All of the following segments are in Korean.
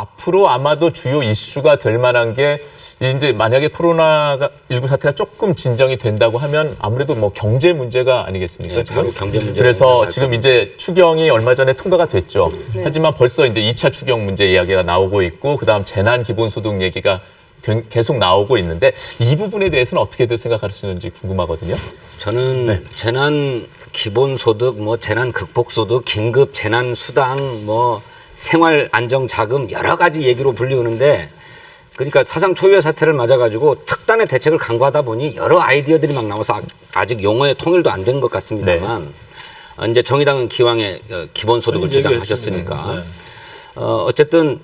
앞으로 아마도 주요 이슈가 될 만한 게 이제 만약에 코로나19 사태가 조금 진정이 된다고 하면 아무래도 뭐 경제 문제가 아니겠습니까? 네, 지금 바로 경제 문제. 그래서 지금 이제 추경이 얼마 전에 통과가 됐죠. 네. 하지만 벌써 이제 2차 추경 문제 이야기가 나오고 있고 그다음 재난 기본소득 얘기가 계속 나오고 있는데 이 부분에 대해서는 어떻게들 생각하시는지 궁금하거든요. 저는 재난 기본소득, 뭐 재난 극복소득, 긴급 재난 수당, 뭐 생활 안정 자금 여러 가지 얘기로 불리우는데 그러니까 사상 초유의 사태를 맞아가지고 특단의 대책을 강구하다 보니 여러 아이디어들이 막 나와서 아직 용어의 통일도 안 된 것 같습니다만 이제 정의당은 기왕에 기본소득을 주장하셨으니까 어쨌든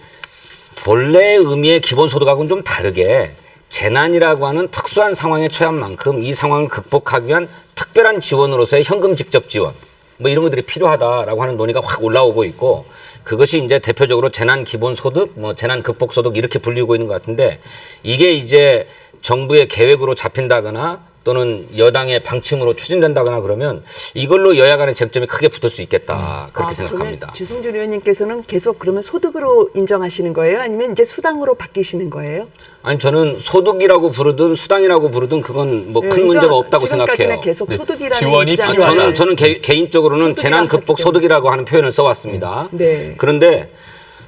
본래의 의미의 기본소득하고는 좀 다르게 재난이라고 하는 특수한 상황에 처한 만큼 이 상황을 극복하기 위한 특별한 지원으로서의 현금 직접 지원 뭐 이런 것들이 필요하다라고 하는 논의가 확 올라오고 있고 그것이 이제 대표적으로 재난 기본소득, 뭐 재난 극복소득 이렇게 불리고 있는 것 같은데 이게 이제 정부의 계획으로 잡힌다거나 또는 여당의 방침으로 추진된다거나 그러면 이걸로 여야 간의 쟁점이 크게 붙을 수 있겠다 그렇게 생각합니다. 그러면 주성준 의원님께서는 계속 그러면 소득으로 인정하시는 거예요? 아니면 이제 수당으로 바뀌시는 거예요? 아니 저는 소득이라고 부르든 수당이라고 부르든 그건 뭐 큰 문제가 없다고 생각해요. 지금까지는 계속 소득이라는 지원이 입장이었는데 저는 개인적으로는 재난 극복 하셨죠. 소득이라고 하는 표현을 써왔습니다. 네. 그런데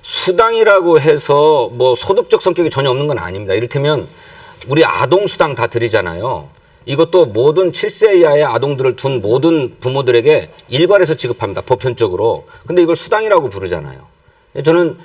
수당이라고 해서 뭐 소득적 성격이 전혀 없는 건 아닙니다. 이를테면 우리 아동 수당 다 드리잖아요. 이것도 모든 7세 이하의 아동들을 둔 모든 부모들에게 일괄해서 지급합니다. 보편적으로. 근데 이걸 수당이라고 부르잖아요. 저는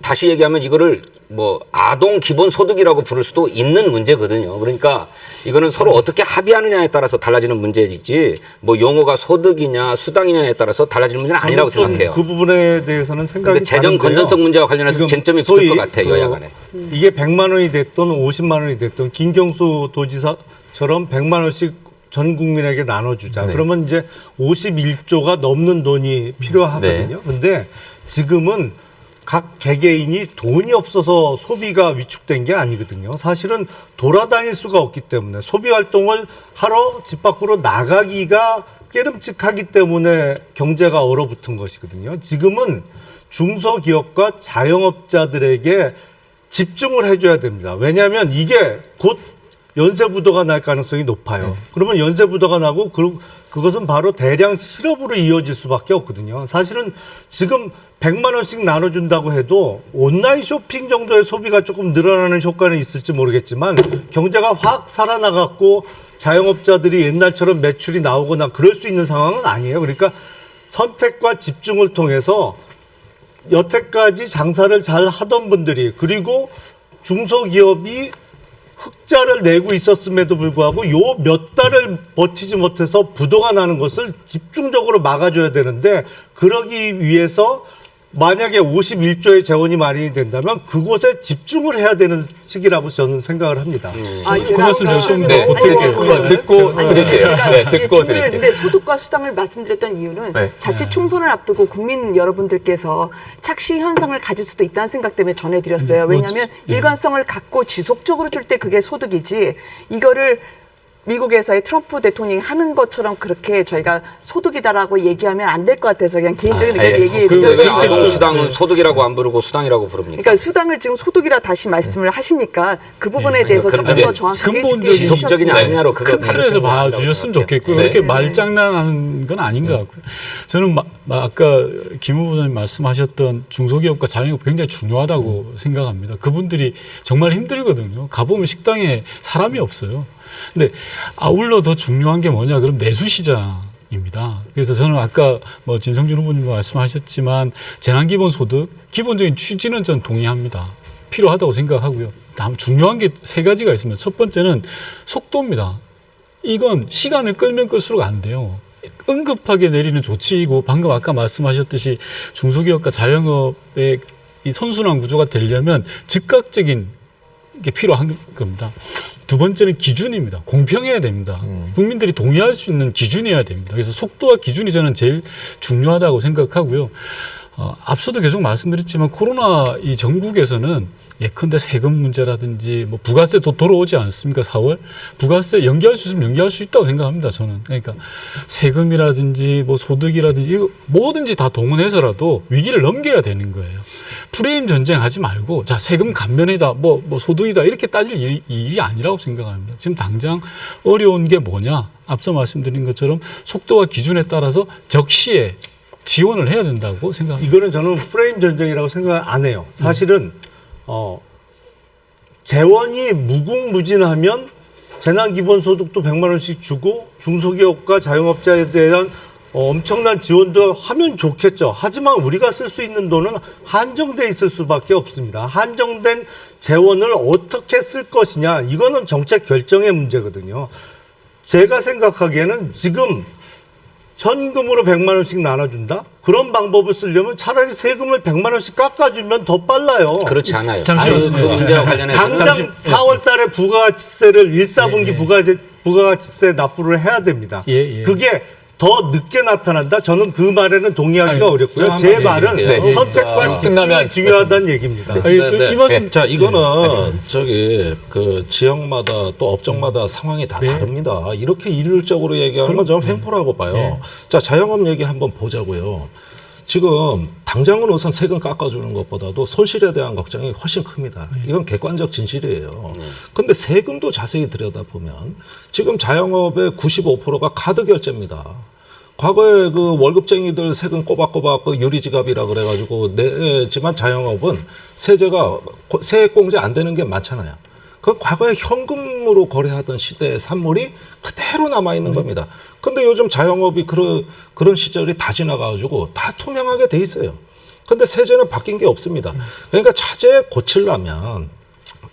다시 얘기하면 이거를 뭐 아동 기본 소득이라고 부를 수도 있는 문제거든요. 그러니까 이거는 서로 어떻게 합의하느냐에 따라서 달라지는 문제이지 뭐 용어가 소득이냐 수당이냐에 따라서 달라지는 문제는 아니라고 생각해요. 그 부분에 대해서는 생각이 근데 재정 다른데요. 건전성 문제와 관련해서 지금 쟁점이 소위 붙을 것 같아요. 여야 간에. 이게 100만 원이 됐든 50만 원이 됐든 김경수 도지사처럼 100만 원씩 전 국민에게 나눠주자. 그러면 이제 51조가 넘는 돈이 필요하거든요. 근데 지금은 각 개개인이 돈이 없어서 소비가 위축된 게 아니거든요. 사실은 돌아다닐 수가 없기 때문에 소비 활동을 하러 집 밖으로 나가기가 깨름칙하기 때문에 경제가 얼어붙은 것이거든요. 지금은 중소기업과 자영업자들에게 집중을 해줘야 됩니다. 왜냐하면 이게 곧 연쇄부도가 날 가능성이 높아요. 그러면 연쇄부도가 나고 그것은 바로 대량 실업으로 이어질 수밖에 없거든요. 사실은 지금 100만 원씩 나눠준다고 해도 온라인 쇼핑 정도의 소비가 조금 늘어나는 효과는 있을지 모르겠지만 경제가 확 살아나갔고 자영업자들이 옛날처럼 매출이 나오거나 그럴 수 있는 상황은 아니에요. 그러니까 선택과 집중을 통해서 여태까지 장사를 잘 하던 분들이 그리고 중소기업이 흑자를 내고 있었음에도 불구하고 요 몇 달을 버티지 못해서 부도가 나는 것을 집중적으로 막아줘야 되는데 그러기 위해서 만약에 51조의 재원이 마련이 된다면 그곳에 집중을 해야 되는 시기라고 저는 생각을 합니다. 그 말씀 제가 좀 듣고 드릴게요. 네, 듣고 드릴게요. 근데 소득과 수당을 말씀드렸던 이유는 자칫 총선을 앞두고 국민 여러분들께서 착시 현상을 가질 수도 있다는 생각 때문에 전해드렸어요. 왜냐하면 일관성을 갖고 지속적으로 줄 때 그게 소득이지 이거를 미국에서의 트럼프 대통령이 하는 것처럼 그렇게 저희가 소득이다라고 얘기하면 안 될 것 같아서 그냥 개인적인 의견 얘기해드려요. 왜 아동 수당은 소득이라고 안 부르고 수당이라고 부릅니까? 그러니까 수당을 지금 소득이라 다시 말씀을 하시니까 그 부분에 대해서 조금 더 정확하게 근본적인 지속적인 아니냐로 그거 큰 틀에서 봐주셨으면 좋겠고요. 그렇게 말장난하는 건 아닌 것 같고요. 저는 아까 김 후보자님 말씀하셨던 중소기업과 자영업 굉장히 중요하다고 생각합니다. 그분들이 정말 힘들거든요. 가보면 식당에 사람이 없어요. 근데 아울러 더 중요한 게 뭐냐 그럼 내수시장입니다. 그래서 저는 아까 뭐 진성준 후보님도 말씀하셨지만 재난기본소득 기본적인 취지는 전 동의합니다. 필요하다고 생각하고요. 다음 중요한 게 세 가지가 있습니다. 첫 번째는 속도입니다. 이건 시간을 끌면 끌수록 안 돼요. 응급하게 내리는 조치이고 방금 아까 말씀하셨듯이 중소기업과 자영업의 이 선순환 구조가 되려면 즉각적인 게 필요한 겁니다. 두 번째는 기준입니다. 공평해야 됩니다. 국민들이 동의할 수 있는 기준이어야 됩니다. 그래서 속도와 기준이 저는 제일 중요하다고 생각하고요. 앞서도 계속 말씀드렸지만 코로나 이 전국에서는 예컨대 세금 문제라든지 뭐 부가세도 돌아오지 않습니까? 4월 부가세 연기할 수 있으면 연기할 수 있다고 생각합니다. 저는 그러니까 세금이라든지 뭐 소득이라든지 이거 뭐든지 다 동원해서라도 위기를 넘겨야 되는 거예요. 프레임 전쟁하지 말고 자 세금 감면이다 뭐 소득이다 이렇게 따질 일이 아니라고 생각합니다. 지금 당장 어려운 게 뭐냐? 앞서 말씀드린 것처럼 속도와 기준에 따라서 적시에 지원을 해야 된다고 생각합니다. 이거는 저는 프레임 전쟁이라고 생각 안 해요. 사실은 재원이 무궁무진하면 재난기본소득도 100만 원씩 주고 중소기업과 자영업자에 대한 엄청난 지원도 하면 좋겠죠. 하지만 우리가 쓸 수 있는 돈은 한정돼 있을 수밖에 없습니다. 한정된 재원을 어떻게 쓸 것이냐, 이거는 정책 결정의 문제거든요. 제가 생각하기에는 지금 현금으로 100만 원씩 나눠준다? 그런 방법을 쓰려면 차라리 세금을 100만 원씩 깎아주면 더 빨라요. 그렇지 않아요. 잠시만요. 그 문제와 관련해서 당장 4월 달에 부가가치세를 1사분기 부가가치세 납부를 해야 됩니다. 그게 더 늦게 나타난다? 저는 그 말에는 동의하기가 어렵고요. 제 말은 선택과 집중이 중요하다는 얘기입니다. 이 말씀 자, 이거는 저기 그 지역마다 또 업종마다 상황이 다 다릅니다. 이렇게 일률적으로 얘기하는 건 저는 횡포라고 봐요. 자, 자영업 얘기 한번 보자고요. 지금 당장은 우선 세금 깎아주는 것보다도 손실에 대한 걱정이 훨씬 큽니다. 이건 객관적 진실이에요. 근데 세금도 자세히 들여다보면 지금 자영업의 95%가 카드 결제입니다. 과거에 그 월급쟁이들 세금 꼬박꼬박 그 유리지갑이라 그래가지고 내지만 자영업은 세제가 세액공제 안 되는 게 많잖아요. 그 과거에 현금으로 거래하던 시대의 산물이 그대로 남아있는 겁니다. 근데 요즘 자영업이 그런 시절이 다 지나가가지고 다 투명하게 돼 있어요. 근데 세제는 바뀐 게 없습니다. 그러니까 차제 고치려면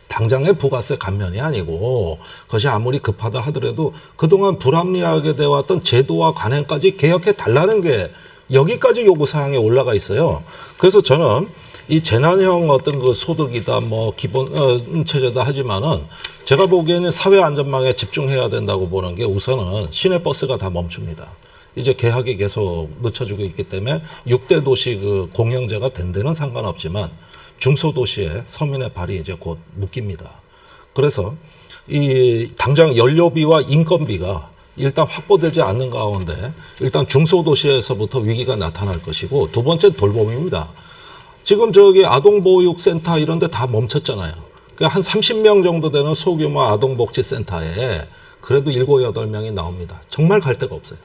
당장의 부가세 감면이 아니고 그것이 아무리 급하다 하더라도 그동안 불합리하게 되어 왔던 제도와 관행까지 개혁해 달라는 게 여기까지 요구사항에 올라가 있어요. 그래서 저는 이 재난형 어떤 그 소득이다 뭐 기본 체제다 하지만은 제가 보기에는 사회 안전망에 집중해야 된다고 보는 게 우선은 시내버스가 다 멈춥니다. 이제 개학이 계속 늦춰지고 있기 때문에 6대 도시 그 공영제가 된 데는 상관없지만 중소도시에 서민의 발이 이제 곧 묶입니다. 그래서 이 당장 연료비와 인건비가 일단 확보되지 않는 가운데 일단 중소도시에서부터 위기가 나타날 것이고 두 번째 돌봄입니다. 지금 저기 아동보육센터 이런 데 다 멈췄잖아요. 그러니까 한 30명 정도 되는 소규모 아동복지센터에 그래도 7, 8명이 나옵니다. 정말 갈 데가 없어요.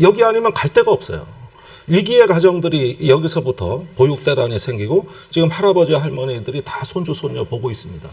여기 아니면 갈 데가 없어요. 위기의 가정들이 여기서부터 보육대란이 생기고 지금 할아버지 할머니들이 다 손주 손녀 보고 있습니다.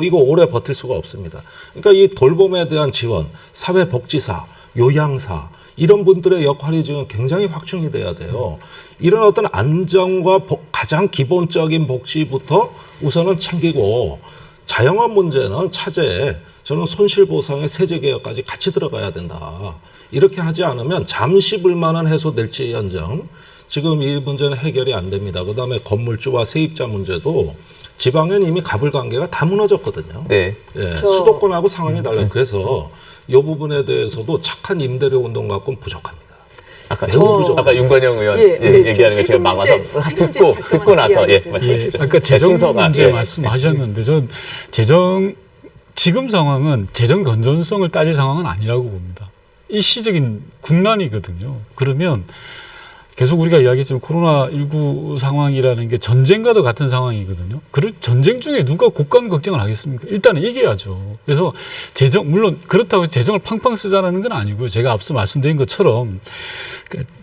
이거 오래 버틸 수가 없습니다. 그러니까 이 돌봄에 대한 지원, 사회복지사, 요양사 이런 분들의 역할이 지금 굉장히 확충이 돼야 돼요. 이런 어떤 안정과 가장 기본적인 복지부터 우선은 챙기고 자영업 문제는 차제에 저는 손실보상의 세제개혁까지 같이 들어가야 된다. 이렇게 하지 않으면 잠시 불만은 해소될지언정 지금 이 문제는 해결이 안 됩니다. 그다음에 건물주와 세입자 문제도 지방엔 이미 가불관계가 다 무너졌거든요. 네. 예, 수도권하고 상황이 달라요. 그래서 이 부분에 대해서도 착한 임대료 운동 갖고는 부족합니다. 아까 윤건영 의원 얘기하는 거 제가 막아서 듣고 나서 아까 재정 문제 말씀하셨는데 전 지금 상황은 재정 건전성을 따질 상황은 아니라고 봅니다. 일시적인 국난이거든요. 그러면 계속 우리가 이야기했지만 코로나19 상황이라는 게 전쟁과도 같은 상황이거든요. 전쟁 중에 누가 국간 걱정을 하겠습니까? 일단은 이겨야죠. 그래서 물론 그렇다고 해서 재정을 팡팡 쓰자라는 건 아니고요. 제가 앞서 말씀드린 것처럼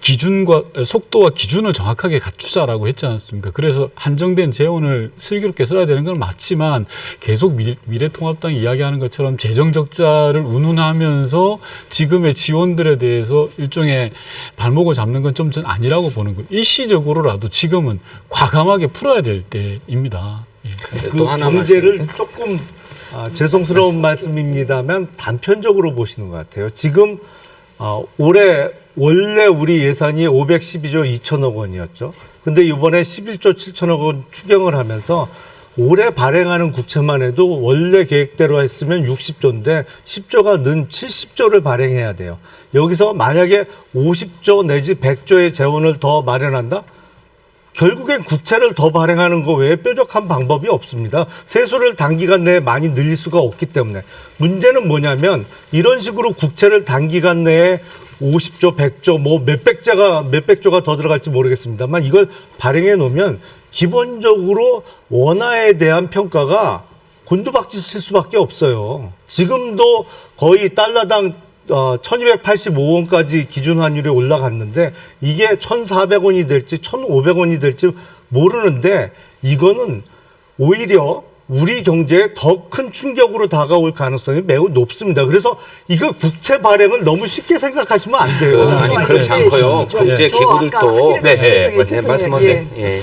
기준과 속도와 기준을 정확하게 갖추자라고 했지 않습니까? 그래서 한정된 재원을 슬기롭게 써야 되는 건 맞지만 계속 미래통합당이 이야기하는 것처럼 재정 적자를 운운하면서 지금의 지원들에 대해서 일종의 발목을 잡는 건 좀 아니라고 보는 거예요. 일시적으로라도 지금은 과감하게 풀어야 될 때입니다. 그 경제를 조금 죄송스러운 말씀입니다만 단편적으로 보시는 것 같아요. 지금 올해 원래 우리 예산이 512조 2천억 원이었죠. 근데 이번에 11조 7천억 원 추경을 하면서 올해 발행하는 국채만 해도 원래 계획대로 했으면 60조인데 10조가 는 70조를 발행해야 돼요. 여기서 만약에 50조 내지 100조의 재원을 더 마련한다? 결국엔 국채를 더 발행하는 거 외에 뾰족한 방법이 없습니다. 세수를 단기간 내에 많이 늘릴 수가 없기 때문에. 문제는 뭐냐면 이런 식으로 국채를 단기간 내에 50조, 100조, 뭐 몇백 조가 더 들어갈지 모르겠습니다만 이걸 발행해 놓으면 기본적으로 원화에 대한 평가가 곤두박질 칠 수밖에 없어요. 지금도 거의 달러당 1285원까지 기준 환율이 올라갔는데 이게 1,400원이 될지 1,500원이 될지 모르는데 이거는 오히려 우리 경제에 더 큰 충격으로 다가올 가능성이 매우 높습니다. 그래서 이거 국채 발행을 너무 쉽게 생각하시면 안 돼요. 아니 그렇지 않고요. 국제 기구들도 말씀하세요. 예.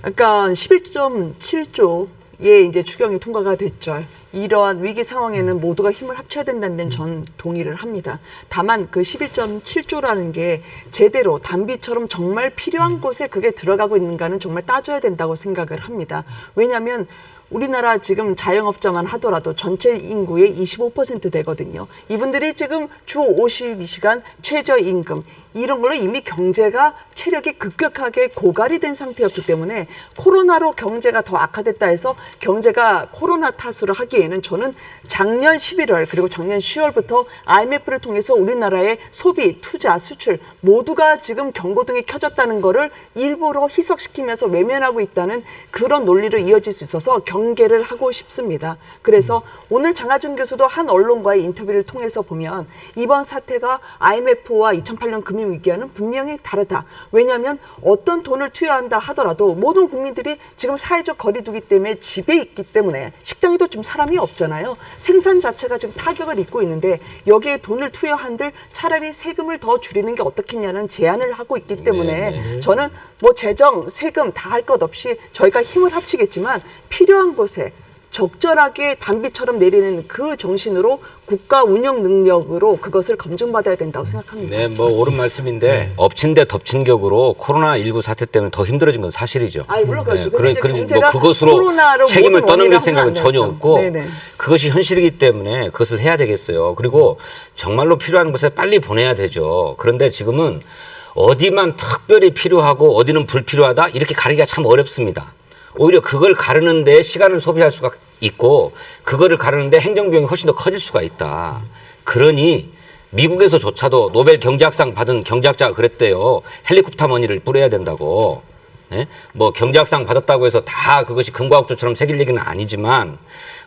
그러니까 11.7조의 이제 추경이 통과가 됐죠. 이러한 위기 상황에는 모두가 힘을 합쳐야 된다는 데는 전 동의를 합니다. 다만 그 11.7조라는 게 제대로 단비처럼 정말 필요한 곳에 그게 들어가고 있는가는 정말 따져야 된다고 생각을 합니다. 왜냐하면 우리나라 지금 자영업자만 하더라도 전체 인구의 25% 되거든요. 이분들이 지금 주 52시간 최저임금 이런 걸로 이미 경제가 체력이 급격하게 고갈이 된 상태였기 때문에 코로나로 경제가 더 악화됐다 해서 경제가 코로나 탓으로 하기에는 저는 작년 11월 그리고 작년 10월부터 IMF를 통해서 우리나라의 소비, 투자, 수출 모두가 지금 경고등이 켜졌다는 거를 일부러 희석시키면서 외면하고 있다는 그런 논리로 이어질 수 있어서 경계를 하고 싶습니다. 그래서 오늘 장하준 교수도 한 언론과의 인터뷰를 통해서 보면 이번 사태가 IMF와 2008년 금융위기와는 분명히 다르다. 왜냐하면 어떤 돈을 투여한다 하더라도 모든 국민들이 지금 사회적 거리두기 때문에 집에 있기 때문에 식당에도 좀 사람이 없잖아요. 생산 자체가 지금 타격을 입고 있는데 여기에 돈을 투여한들 차라리 세금을 더 줄이는 게 어떻겠냐는 제안을 하고 있기 때문에 저는 뭐 재정, 세금 다 할 것 없이 저희가 힘을 합치겠지만 필요한 곳에 적절하게 단비처럼 내리는 그 정신으로 국가 운영 능력으로 그것을 검증받아야 된다고 생각합니다. 네, 뭐 옳은 말씀인데 엎친 데 덮친 격으로 코로나19 사태 때문에 더 힘들어진 건 사실이죠. 물론 그렇죠. 네, 뭐 그것으로 책임을 떠넘길 생각은 전혀 없고 네네. 그것이 현실이기 때문에 그것을 해야 되겠어요. 그리고 정말로 필요한 곳에 빨리 보내야 되죠. 그런데 지금은 어디만 특별히 필요하고 어디는 불필요하다 이렇게 가리기가 참 어렵습니다. 오히려 그걸 가르는 데 시간을 소비할 수가 있고 그거를 가르는 데 행정비용이 훨씬 더 커질 수가 있다. 그러니 미국에서조차도 노벨 경제학상 받은 경제학자가 그랬대요. 헬리콥터 머니를 뿌려야 된다고. 네? 뭐 경제학상 받았다고 해서 다 그것이 금과옥조처럼 새길 얘기는 아니지만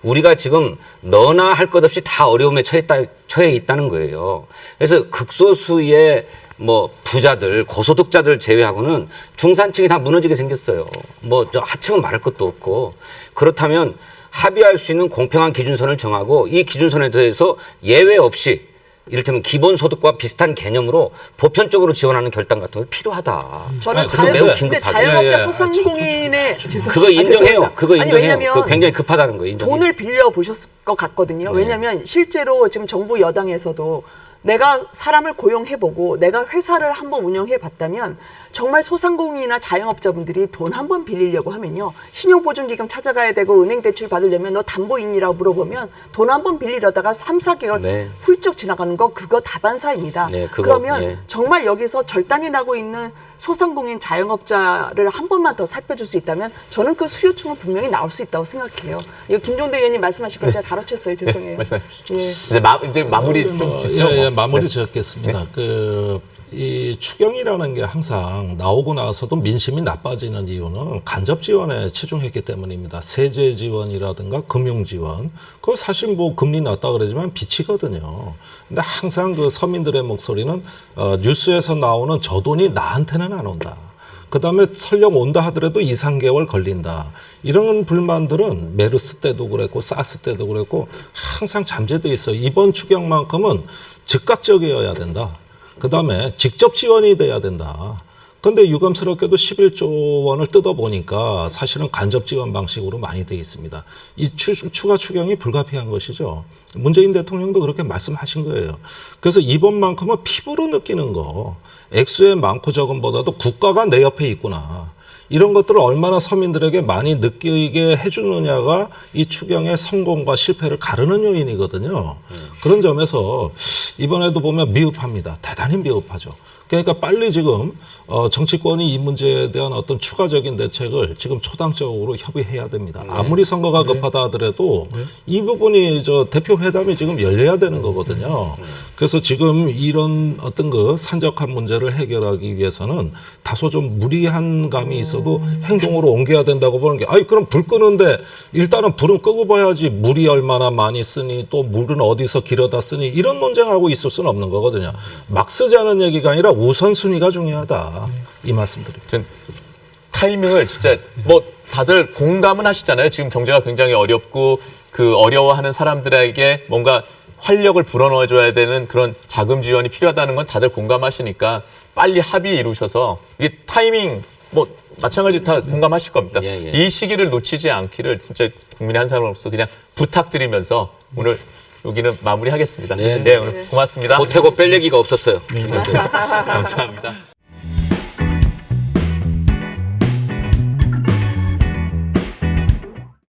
우리가 지금 너나 할 것 없이 다 어려움에 처해 있다는 거예요. 그래서 극소수의 뭐 부자들, 고소득자들 제외하고는 중산층이 다 무너지게 생겼어요. 뭐 저 하층은 말할 것도 없고 그렇다면 합의할 수 있는 공평한 기준선을 정하고 이 기준선에 대해서 예외 없이 이를테면 기본소득과 비슷한 개념으로 보편적으로 지원하는 결단 같은 게 필요하다. 저는 매우 긴급하다. 자영업자 소상공인의 그거 인정해요. 그거 인정해요. 왜냐면 그거 굉장히 급하다는 거예요. 인정해요. 돈을 빌려 보셨을 것 같거든요. 왜냐하면 실제로 지금 정부 여당에서도 내가 사람을 고용해보고 내가 회사를 한번 운영해봤다면 정말 소상공인이나 자영업자분들이 돈 한번 빌리려고 하면요. 신용보증기금 찾아가야 되고 은행 대출 받으려면 너 담보인이라고 물어보면 돈 한번 빌리려다가 3, 4개월 훌쩍 지나가는 거 그거 다반사입니다. 그러면 정말 여기서 절단이 나고 있는 소상공인 자영업자를 한 번만 더 살펴줄 수 있다면 저는 그 수요층은 분명히 나올 수 있다고 생각해요. 이거 김종대 의원님 말씀하신 걸 제가 가로챘어요. 죄송해요. 이제 마무리 좀 짓죠. 마무리 짓겠습니다. 이 추경이라는 게 항상 나오고 나서도 민심이 나빠지는 이유는 간접 지원에 치중했기 때문입니다. 세제 지원이라든가 금융 지원. 그거 사실 뭐 금리 낮다 그러지만 비치거든요. 근데 항상 그 서민들의 목소리는 뉴스에서 나오는 저 돈이 나한테는 안 온다. 그다음에 설령 온다 하더라도 2, 3개월 걸린다. 이런 불만들은 메르스 때도 그랬고 사스 때도 그랬고 항상 잠재돼 있어요. 이번 추경만큼은 즉각적이어야 된다. 그다음에 직접 지원이 돼야 된다. 그런데 유감스럽게도 11조 원을 뜯어보니까 사실은 간접 지원 방식으로 많이 돼 있습니다. 이 추가 추경이 불가피한 것이죠. 문재인 대통령도 그렇게 말씀하신 거예요. 그래서 이번만큼은 피부로 느끼는 거, 액수의 많고 적음보다도 국가가 내 옆에 있구나. 이런 것들을 얼마나 서민들에게 많이 느끼게 해주느냐가 이 추경의 성공과 실패를 가르는 요인이거든요. 그런 점에서 이번에도 보면 미흡합니다. 대단히 미흡하죠. 그러니까 빨리 지금 정치권이 이 문제에 대한 어떤 추가적인 대책을 지금 초당적으로 협의해야 됩니다. 아무리 선거가 급하다 하더라도 이 부분이 대표 회담이 지금 열려야 되는 거거든요. 그래서 지금 이런 어떤 그 산적한 문제를 해결하기 위해서는 다소 좀 무리한 감이 있어도 행동으로 옮겨야 된다고 보는 게, 아니 그럼 불 끄는데 일단은 불은 끄고 봐야지 물이 얼마나 많이 쓰니 또 물은 어디서 길어다 쓰니 이런 논쟁하고 있을 수는 없는 거거든요. 막 쓰자는 얘기가 아니라 우선순위가 중요하다. 이 말씀드립니다. 타이밍을 진짜 뭐 다들 공감은 하시잖아요. 지금 경제가 굉장히 어렵고 그 어려워하는 사람들에게 뭔가 활력을 불어넣어줘야 되는 그런 자금 지원이 필요하다는 건 다들 공감하시니까 빨리 합의 이루셔서 이게 타이밍 뭐 마찬가지 다 공감하실 겁니다. 예, 예. 이 시기를 놓치지 않기를 진짜 국민의 한 사람으로서 그냥 부탁드리면서 오늘 여기는 마무리하겠습니다. 네, 네, 오늘 고맙습니다. 보태고 뺄 얘기가 없었어요. 감사합니다.